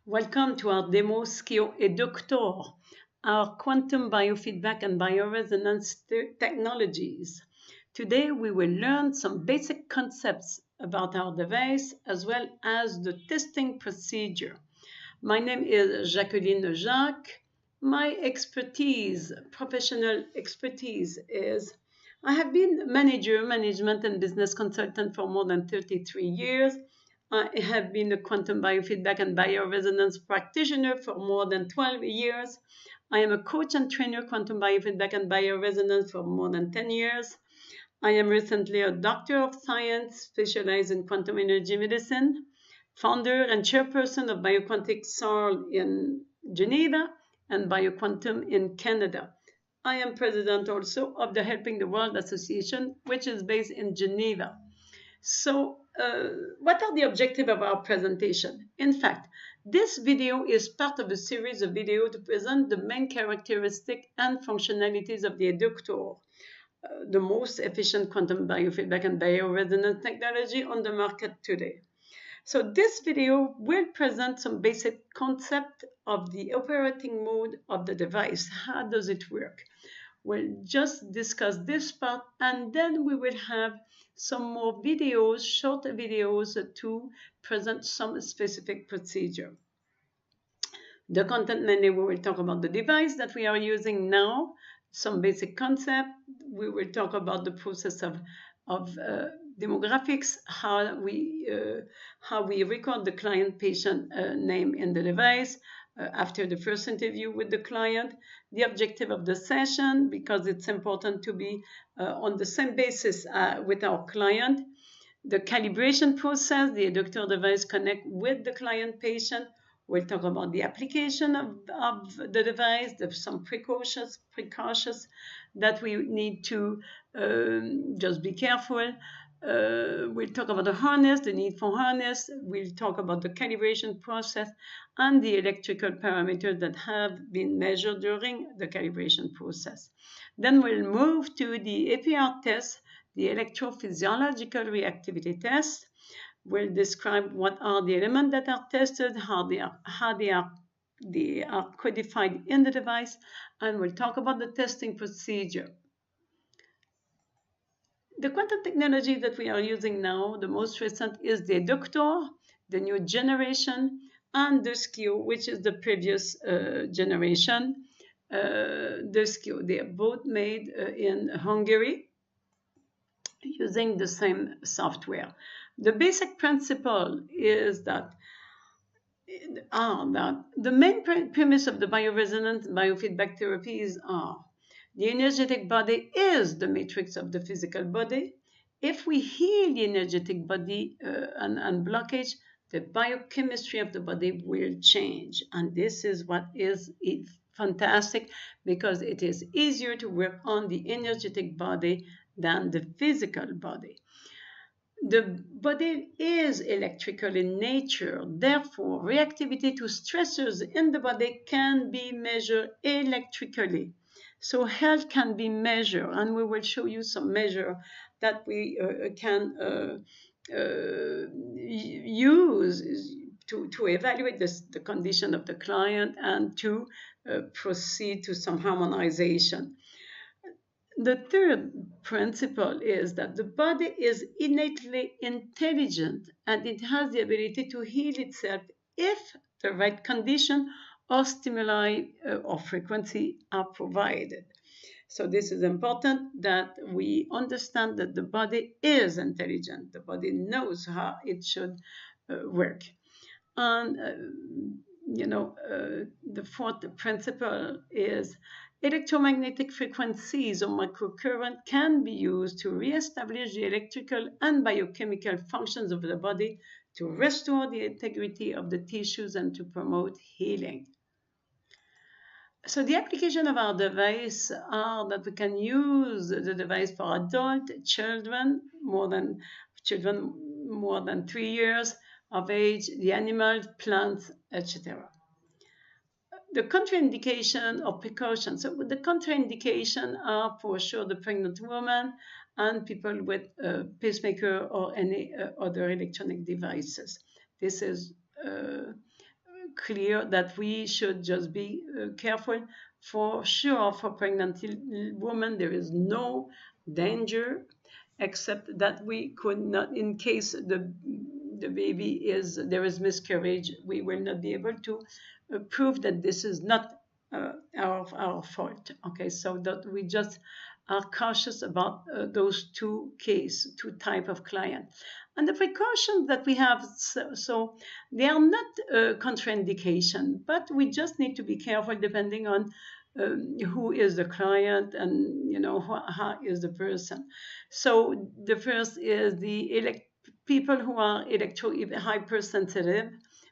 Welcome to our demo SCIO EDUCTOR, our quantum biofeedback and bioresonance technologies. Today we will learn some basic concepts about our device as well as the testing procedure. My name is Jacqueline Jacques. My professional expertise is I have been management and business consultant for more than 33 years. I have been a quantum biofeedback and bioresonance practitioner for more than 12 years. I am a coach and trainer quantum biofeedback and bioresonance for more than 10 years. I am recently a doctor of science specialized in quantum energy medicine, founder and chairperson of BioQuantic SARL in Geneva and BioQuantum in Canada. I am president also of the Helping the World Association, which is based in Geneva. So what are the objectives of our presentation? In fact, this video is part of a series of videos to present the main characteristics and functionalities of the EDUCTOR, the most efficient quantum biofeedback and bioresonance technology on the market today. So this video will present some basic concept of the operating mode of the device. How does it work? We'll just discuss this part, and then we will have some more videos, short videos to present some specific procedure. The content mainly we will talk about the device that we are using now, some basic concept. We will talk about the process of demographics, how we record the client patient name in the device after the first interview with the client, the objective of the session, because it's important to be on the same basis with our client, the calibration process, the EDUCTOR device connect with the client patient. We'll talk about the application of the device, some precautions that we need to just be careful. We'll talk about the harness, the need for harness. We'll talk about the calibration process and the electrical parameters that have been measured during the calibration process. Then we'll move to the APR test, the electrophysiological reactivity test. We'll describe what are the elements that are tested, how they are codified in the device, and we'll talk about the testing procedure. The quantum technology that we are using now, the most recent, is the EDUCTOR, the new generation, and the SCIO, which is the previous generation. The SCIO, they are both made in Hungary using the same software. The basic principle is that the main premise of the bioresonance biofeedback therapies are the energetic body is the matrix of the physical body. If we heal the energetic body and blockage, the biochemistry of the body will change. And this is what is fantastic, because it is easier to work on the energetic body than the physical body. The body is electrical in nature, therefore reactivity to stressors in the body can be measured electrically. So health can be measured, and we will show you some measure that we can use to evaluate the condition of the client and to proceed to some harmonization. The third principle is that the body is innately intelligent and it has the ability to heal itself if the right condition or stimuli or frequency are provided. So this is important that we understand that the body is intelligent. The body knows how it should work. And, the fourth principle is electromagnetic frequencies or microcurrent can be used to reestablish the electrical and biochemical functions of the body to restore the integrity of the tissues and to promote healing. So the application of our device are that we can use the device for adult children, more than 3 years of age, the animals, plants, etc. The contraindication or precautions. So the contraindication are for sure the pregnant woman and people with a pacemaker or any other electronic devices. This is clear that we should just be careful. For sure, for pregnant women, there is no danger, except that we could not, in case the baby there is miscarriage, we will not be able to prove that this is not our fault. Okay, so that we just are cautious about those two type of client. And the precautions that we have, so they are not contraindication, but we just need to be careful depending on who is the client and how is the person. So the first is the people who are hypersensitive.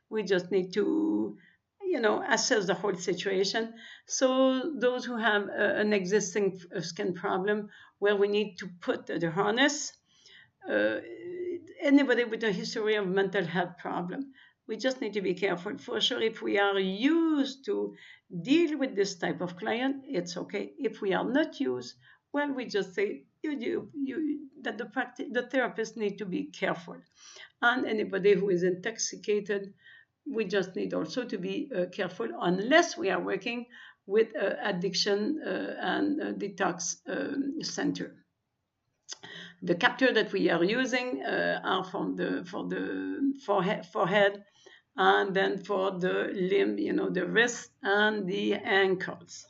We just need to assess the whole situation. So those who have an existing skin problem, where we need to put the harness, anybody with a history of mental health problem, we just need to be careful. For sure, if we are used to deal with this type of client, it's okay. If we are not used, well, we just say that the therapist need to be careful. And anybody who is intoxicated, we just need also to be careful, unless we are working with addiction and detox center. The capture that we are using are for the forehead, and then for the limb, the wrist and the ankles.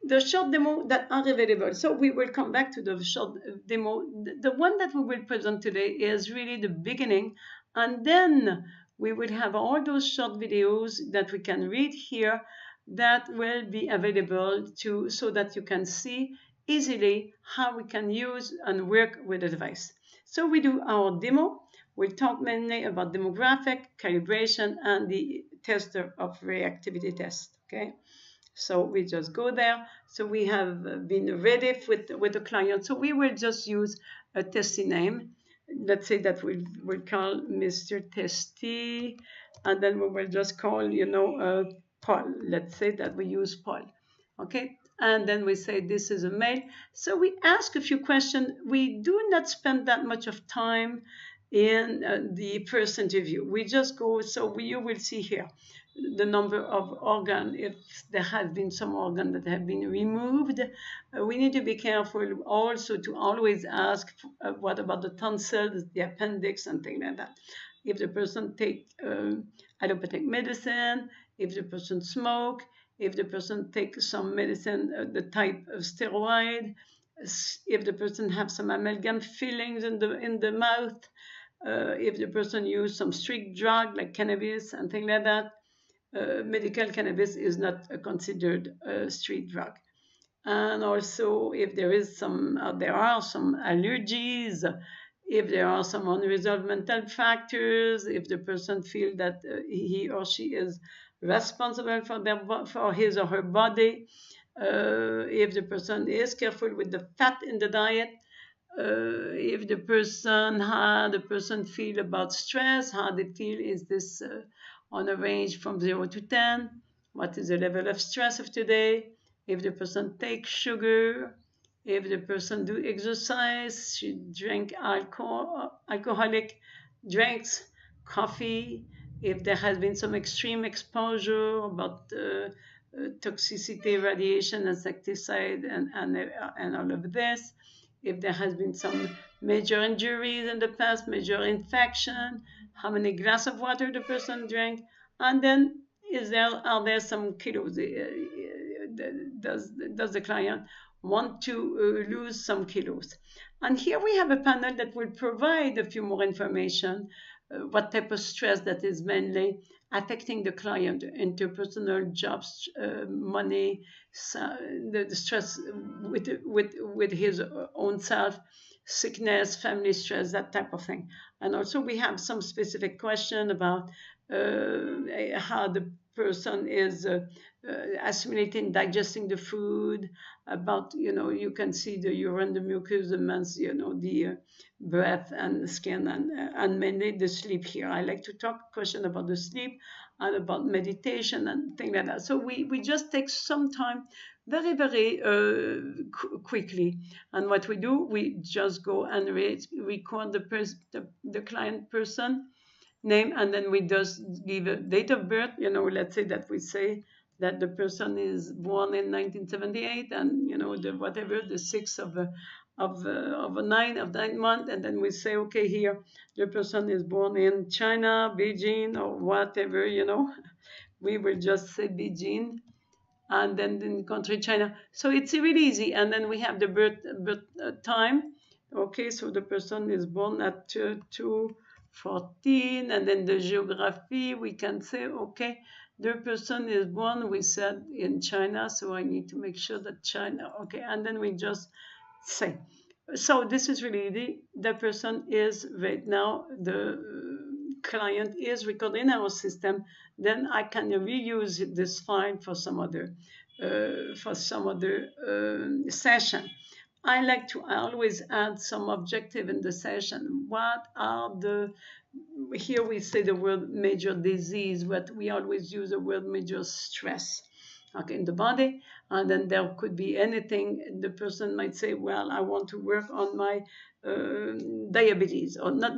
The short demo that are available. So we will come back to the short demo. The one that we will present today is really the beginning, and then we will have all those short videos that we can read here that will be available so that you can see easily how we can use and work with the device. So we do our demo. We'll talk mainly about demographic, calibration, and the tester of reactivity test. Okay. So we just go there. So we have been ready with the client. So we will just use a testy name. Let's say that we'll call Mr. Testy, and then we will just call, Paul. Let's say that we use Paul. Okay. And then we say this is a male. So we ask a few questions. We do not spend that much of time in the first interview. We just go, so you will see here the number of organs, if there have been some organs that have been removed. We need to be careful also to always ask what about the tonsils, the appendix, and things like that. If the person take allopathic medicine, if the person smoke, if the person takes some medicine, the type of steroid, if the person have some amalgam fillings in the mouth, if the person use some street drug like cannabis and things like that. Medical cannabis is not considered a street drug. And also, if there are some allergies, if there are some unresolved mental factors, if the person feels that he or she is responsible for his or her body, if the person is careful with the fat in the diet, if the person, how the person feel about stress, how they feel, is this on a range from 0 to 10, what is the level of stress of today, if the person takes sugar, if the person do exercise, she drink alcoholic drinks, coffee, if there has been some extreme exposure about toxicity, radiation, insecticide, and all of this, if there has been some major injuries in the past, major infection, how many glasses of water the person drank, and then are there some kilos? Does the client want to lose some kilos? And here we have a panel that will provide a few more information, what type of stress that is mainly affecting the client, interpersonal jobs, money, the stress with his own self, sickness, family stress, that type of thing. And also we have some specific question about how the person is assimilating, digesting the food, about, you can see the urine, the mucus, the mens, the breath and the skin, and mainly the sleep here. I like to talk question about the sleep and about meditation and things like that. So we just take some time, very, very quickly. And what we do, we just go and record the client person, name, and then we just give a date of birth. Let's say that we say that the person is born in 1978, and the whatever the 6th of a 9 month, and then we say, okay, here the person is born in China, Beijing, or whatever. We will just say Beijing, and then in country China. So it's really easy. And then we have the birth time. Okay, so the person is born at 2:14, and then the geography, we can say, okay, the person is born, we said, in China, so I need to make sure that China, okay, and then we just say. So this is really the person is right now, the client is recorded in our system. Then I can reuse this file for some other session. I like to always add some objective in the session. What are the, here we say the word major disease, but we always use the word major stress, okay, in the body. And then there could be anything. The person might say, well, I want to work on my diabetes, or not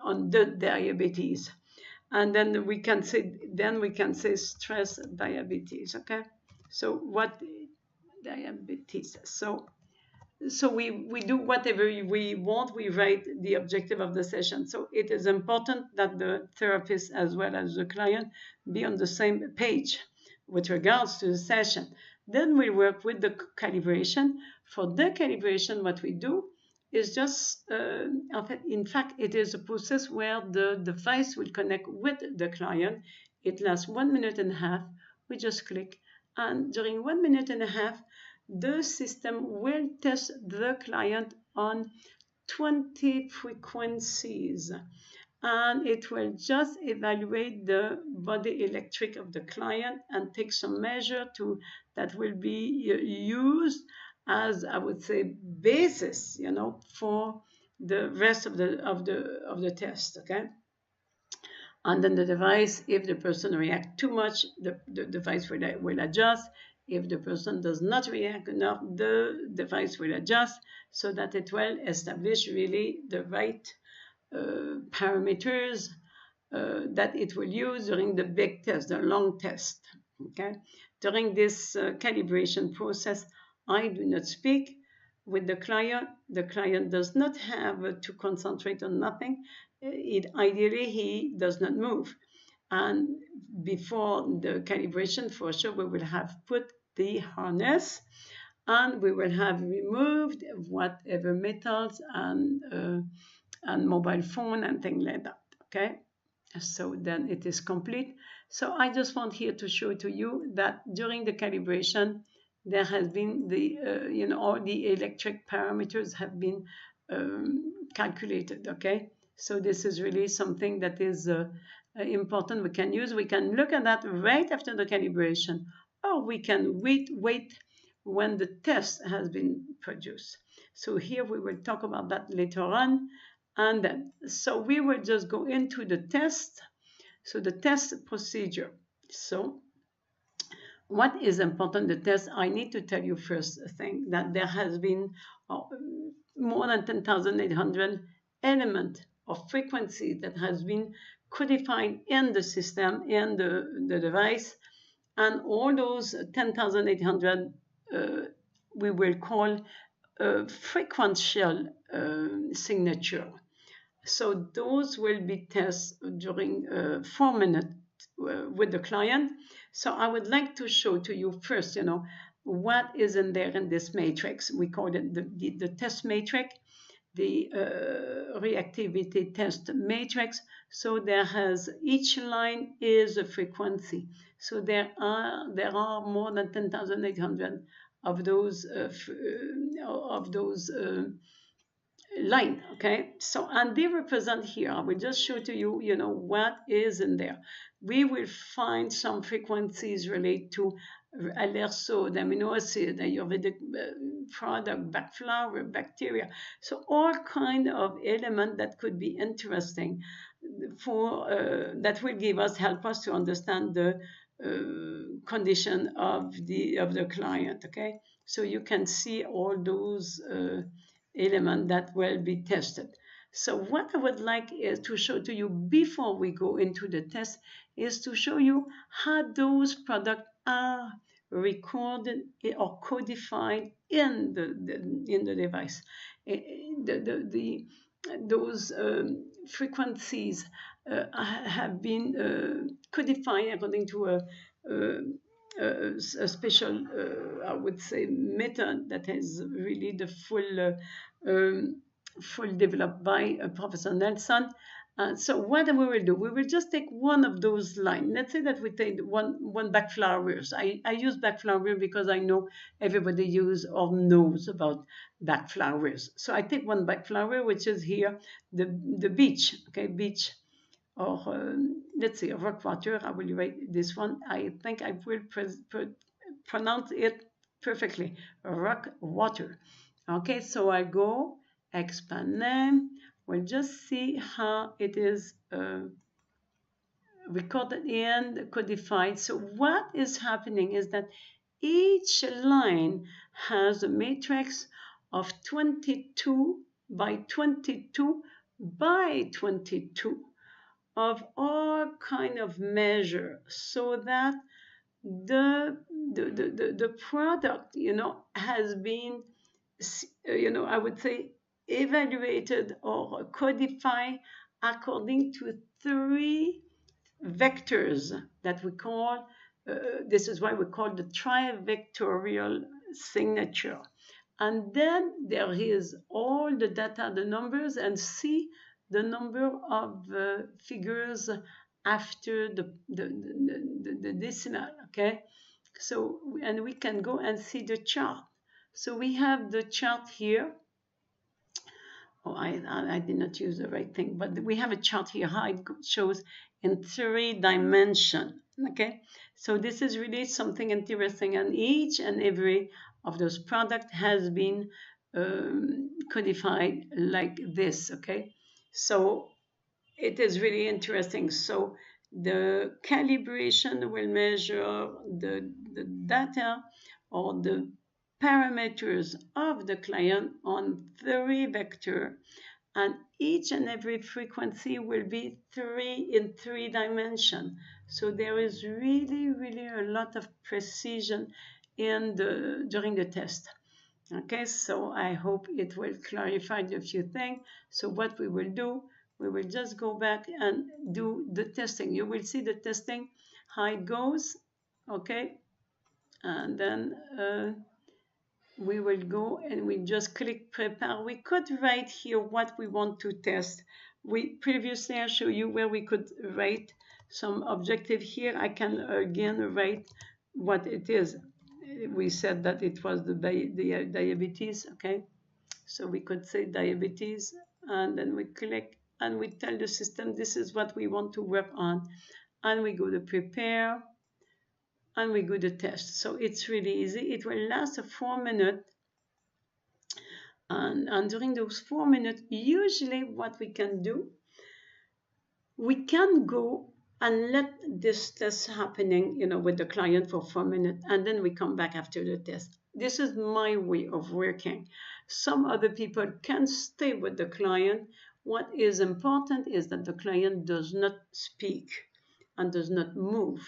on the diabetes. And then we can say stress diabetes, okay? So what diabetes? So we do whatever we want. We write the objective of the session. So it is important that the therapist as well as the client be on the same page with regards to the session. Then we work with the calibration. For the calibration, what we do is just, in fact, it is a process where the device will connect with the client. It lasts 1.5 minutes. We just click, and during 1.5 minutes, the system will test the client on 20 frequencies, and it will just evaluate the body electric of the client and take some measure that will be used as, I would say, basis, for the rest of the test. Okay. And then the device, if the person reacts too much, the device will adjust. If the person does not react enough, the device will adjust so that it will establish really the right parameters that it will use during the big test, the long test. Okay. During this calibration process, I do not speak with the client. The client does not have to concentrate on nothing. Ideally, he does not move. And before the calibration, for sure, we will have put the harness, and we will have removed whatever metals and mobile phone and things like that. Okay. So then it is complete. So I just want here to show to you that during the calibration, there has been all the electric parameters have been calculated. Okay. So this is really something that is important. We can look at that right after the calibration, or we can wait when the test has been produced. So here we will talk about that later on. And then, so we will just go into the test. So the test procedure. So what is important, the test, I need to tell you first thing that there has been more than 10,800 element of frequency that has been codified in the system, in the device. And all those 10,800 we will call frequential signature. So those will be tested during 4 minutes with the client. So I would like to show to you first, what is in there in this matrix. We call it the test matrix, the reactivity test matrix. So each line is a frequency. So there are more than 10,800 of those line. Okay, so and they represent here, I will just show to you what is in there. We will find some frequencies related to allerso, the amino acid, the Ayurvedic product, flower, bacteria. So all kind of element that could be interesting for that will help us to understand the condition of the client. Okay, so you can see all those element that will be tested. So what I would like is to show to you before we go into the test is to show you how those products are recorded or codified in the device. Those frequencies have been codified according to a special, I would say, method that is really the full developed by Professor Nelson. So what we will do, we will just take one of those lines. Let's say that we take one backflowers. I use backflower because I know everybody use or knows about backflowers. So I take one backflower, which is here, the beach, okay, beach, or let's say rock water. I will write this one. I think I will pronounce it perfectly, rock water. Okay, so I go expand name. We'll just see how it is recorded and codified. So what is happening is that each line has a matrix of 22 by 22 by 22 of all kind of measure, so that the product, has been, I would say, evaluated or codified according to three vectors that we call, this is why we call the trivectorial signature. And then there is all the data, the numbers, and see the number of figures after the decimal, okay? So, and we can go and see the chart. So we have the chart here. Oh, I did not use the right thing, but we have a chart here, how it shows in 3 dimensions, okay? So this is really something interesting, and each and every of those products has been codified like this, okay? So it is really interesting. So the calibration will measure the data or the parameters of the client on 3 vectors, and each and every frequency will be in 3 dimensions. So there is really a lot of precision during the test. Okay, so I hope it will clarify a few things. So what we will do, we will just go back and do the testing. You will see the testing, how it goes, okay? And then we will go and we just click prepare. We could write here what we want to test. We previously I showed you where we could write some objective. Here I can again write what it is. We said that it was the diabetes, okay? So we could say diabetes, and then we click and we tell the system this is what we want to work on, and we go to prepare and we go to test. So it's really easy. It will last 4 minutes, and during those 4 minutes, usually what we can do, we can go and let this test happening, with the client for 4 minutes, and then we come back after the test. This is my way of working. Some other people can stay with the client. What is important is that the client does not speak and does not move,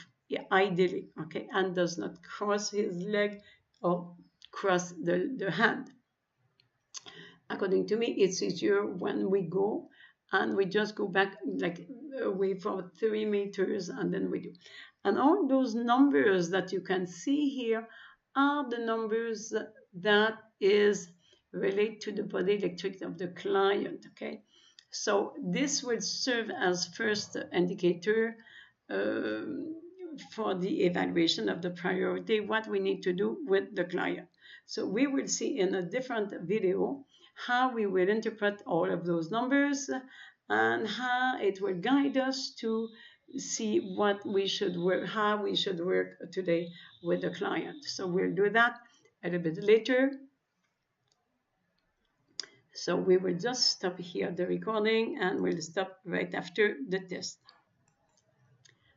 ideally, okay, and does not cross his leg or cross the hand. According to me, it's easier when we go and we just go back like away for 3 meters, and then we do. And all those numbers that you can see here are the numbers that is related to the body electric of the client, okay? So this will serve as first indicator for the evaluation of the priority, what we need to do with the client. So we will see in a different video how we will interpret all of those numbers and how it will guide us to see what we should work, how we should work today with the client. So we'll do that a little bit later. So we will just stop here the recording and we'll stop right after the test.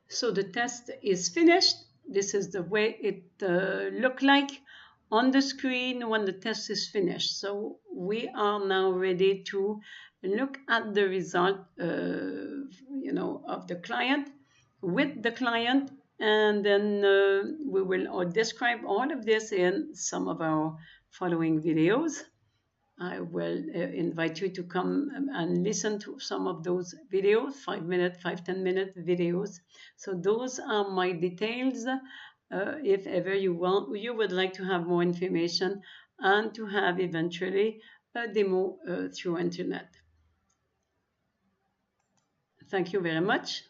So the test is finished. This is the way it looked like on the screen when the test is finished. So we are now ready to look at the result, of the client, with the client, and then we will describe all of this in some of our following videos. I will invite you to come and listen to some of those videos, 5-minute, 10-minute videos. So those are my details. If ever you would like to have more information and to have eventually a demo through internet. Thank you very much.